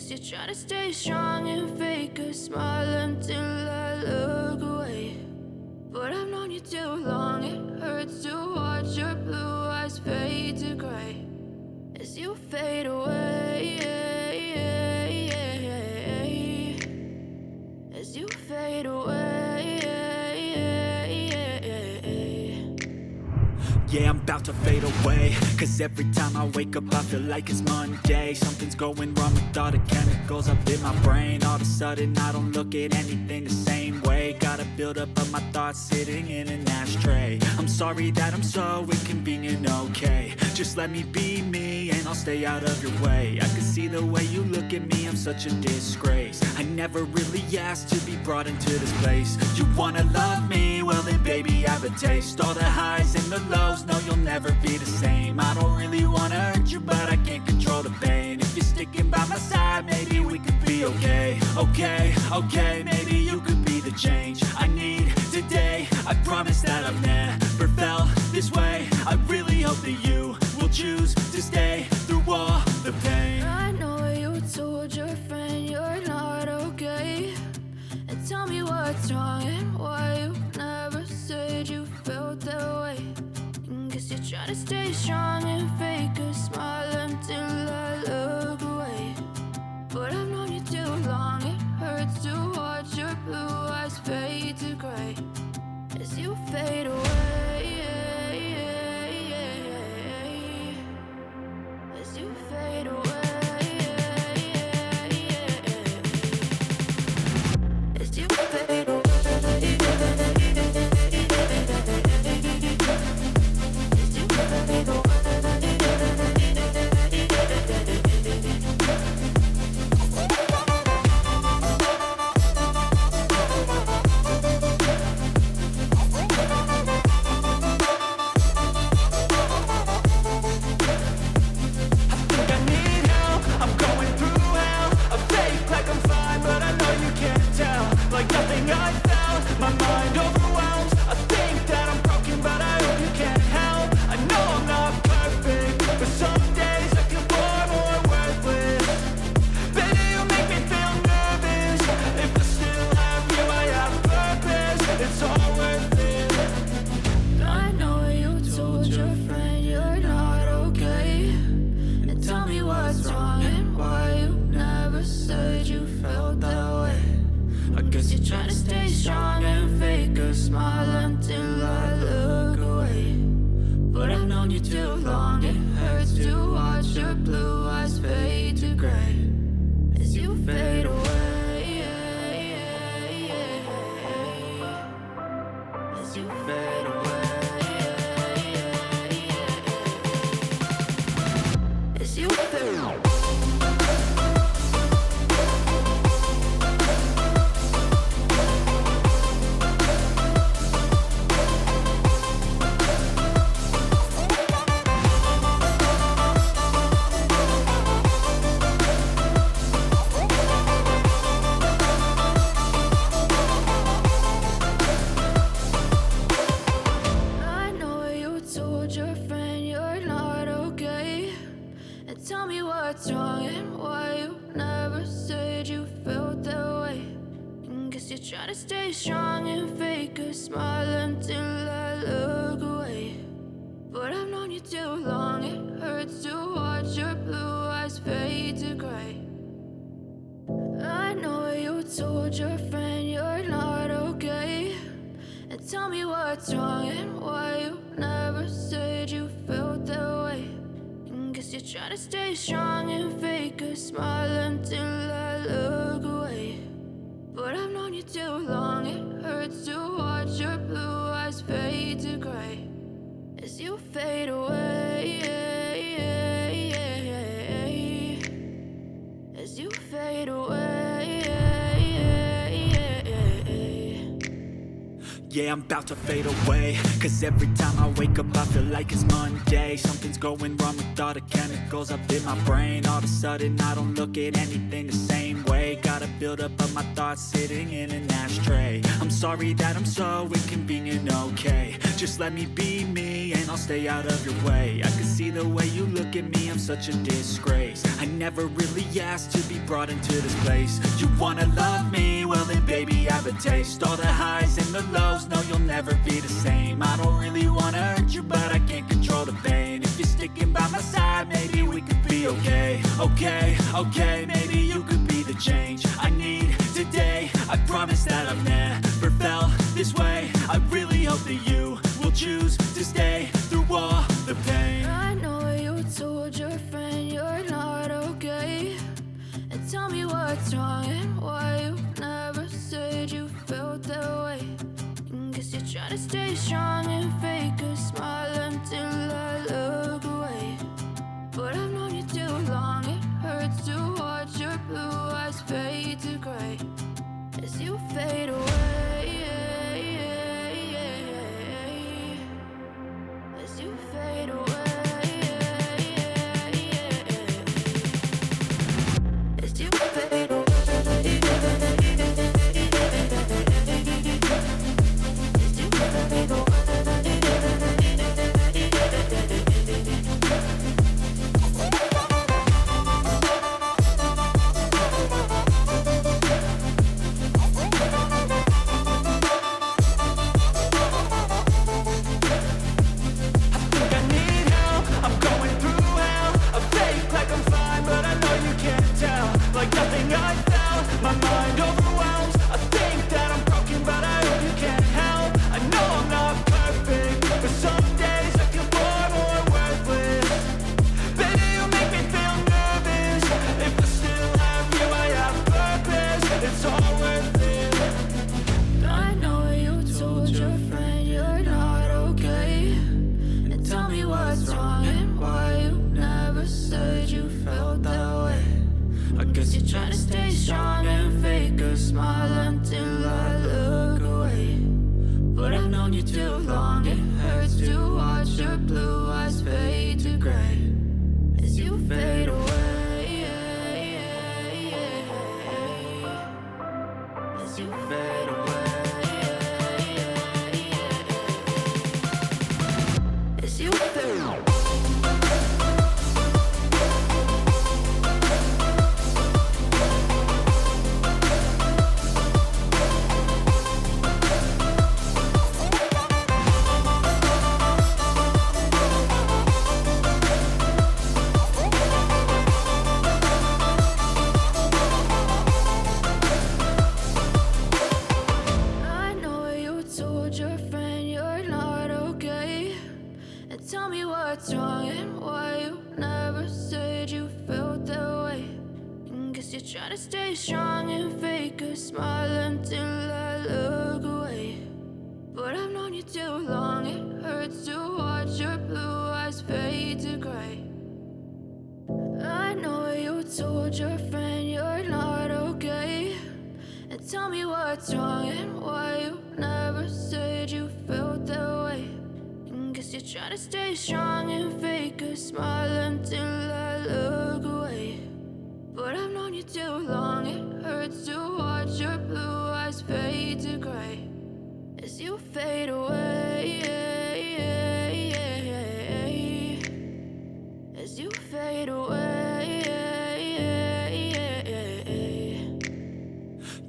Guess you're trying to stay strong and fake a smile until I look away. But I've known you too long, it hurts to watch your blue eyes fade to gray as you fade away, as you fade away. Yeah, I'm about to fade away, cause every time I wake up I feel like it's Monday. Something's going wrong with all the chemicals up in my brain. All of a sudden I don't look at anything the same way. Got a buildup of my thoughts sitting in an ashtray. I'm sorry that I'm so inconvenient, okay. Just let me be me and I'll stay out of your way. I can see the way you look at me, I'm such a disgrace. I never really asked to be brought into this place. You wanna love me? Well then baby I have a taste. All the highs and the lows, no you'll never be the same. I don't really wanna hurt you but I can't control the pain. If you're sticking by my side maybe we could be okay. Okay, maybe you could be the change I need today. I promise that I've never felt this way. I really hope that you will choose to stay through all the pain. I know you told your friend you're not okay, and tell me what's wrong and why you never said you felt that way. And guess you're trying to stay strong and fake a smile until I look away. But I've known you too long, it hurts to watch your blue eyes fade to gray as you fade away, as you fade away, as you fade away. Try to stay strong and fake a smile until I look away. But I've known you too long, it hurts to watch your blue eyes fade to gray. I know you told your friend you're not okay, and tell me what's wrong and why you never said you felt that way. And guess you're trying to stay strong and fake a smile until I look away. But I've known you too long, it hurts to watch your blue eyes fade to gray as you fade away, as you fade away. Yeah, I'm about to fade away, cause every time I wake up I feel like it's Monday. Something's going wrong with all the chemicals up in my brain. All of a sudden I don't look at anything the same way. Got a build up of my thoughts sitting in an ashtray. I'm sorry that I'm so inconvenient, okay? Just let me be me and I'll stay out of your way. I can see the way you look at me, I'm such a disgrace. I never really asked to be brought into this place. You wanna love me? Well then baby, have a taste. All the highs and the lows, no you'll never be the same. I don't really wanna hurt you, but I can't control the pain. If you're sticking by my side, maybe we could be okay. Okay, maybe you could be the change I need today. I promise that I've never felt this way. I really hope that you will choose to stay through all the pain. I know you told your friend you're not okay, and tell me what's wrong and why you never said you felt that way. And guess you're trying to stay strong and fake a smile until I look away. But I've known you too long, it hurts to watch your blue eyes fade to gray as you fade away. As you fade away. As you fade away. As you fade away. Trying to stay strong and fake a smile until I look away. But I've known you too long, it hurts to watch your blue eyes fade to gray as you fade away. As you fade away. As you fade away. Tell me what's wrong and why you never said you felt that way. And guess you're trying to stay strong and fake a smile until I look away. But I've known you too long, it hurts to watch your blue eyes fade to gray. I know you told your friend you're not okay, and tell me what's wrong and why you never said you felt that way. Guess you're trying to stay strong and fake a smile until I look away. But I've known you too long, it hurts to watch your blue eyes fade to gray as you fade away. As you fade away.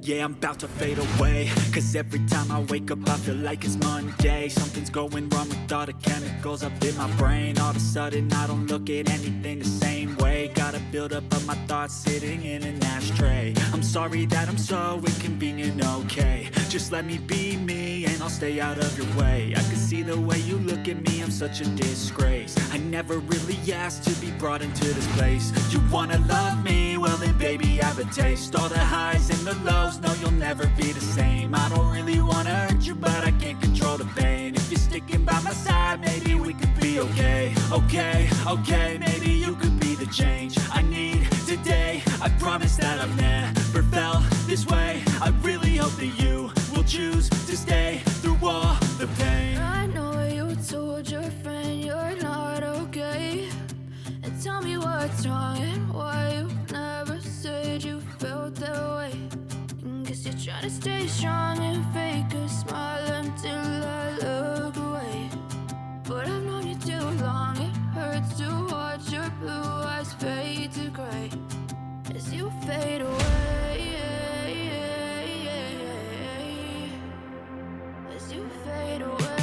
Yeah, I'm about to fade away, cause every time I wake up I feel like it's Monday. Something's going wrong with all the chemicals up in my brain. All of a sudden I don't look at anything the same way. Gotta build up of my thoughts sitting in an ashtray. I'm sorry that I'm so inconvenient, okay? Just let me be me and I'll stay out of your way. I can see the way you look at me, I'm such a disgrace. I never really asked to be brought into this place. You wanna love me? Well then baby, have a taste. All the highs and the lows, no you'll never be the same. I don't really wanna hurt you, but I can't control the pain. If you're sticking by my side, maybe we could be okay. Okay, maybe you could be the change I need today. I promise that I've never felt this way. I really hope that you will choose to stay through all the pain. I know you told your friend you're not okay, and tell me what's wrong and why you never said you felt felt that way. And guess you're trying to stay strong and fake a smile until I look away. But I've known you too long, it hurts to watch your blue eyes fade to gray as you fade away. As you fade away.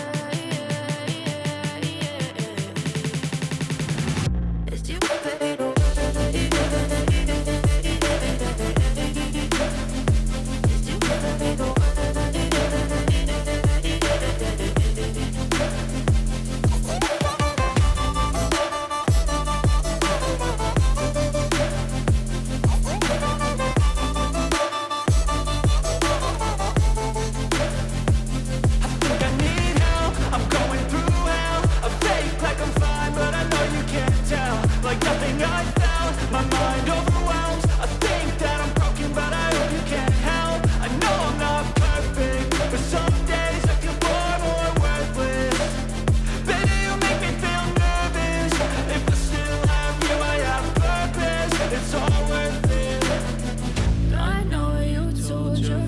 As you fade away. Like nothing I found, my mind overwhelms. I think that I'm broken, but I hope you can't help. I know I'm not perfect, but some days I feel far more worthless. Baby, you make me feel nervous. If I still have you, I have purpose. It's all worth it. I know you told your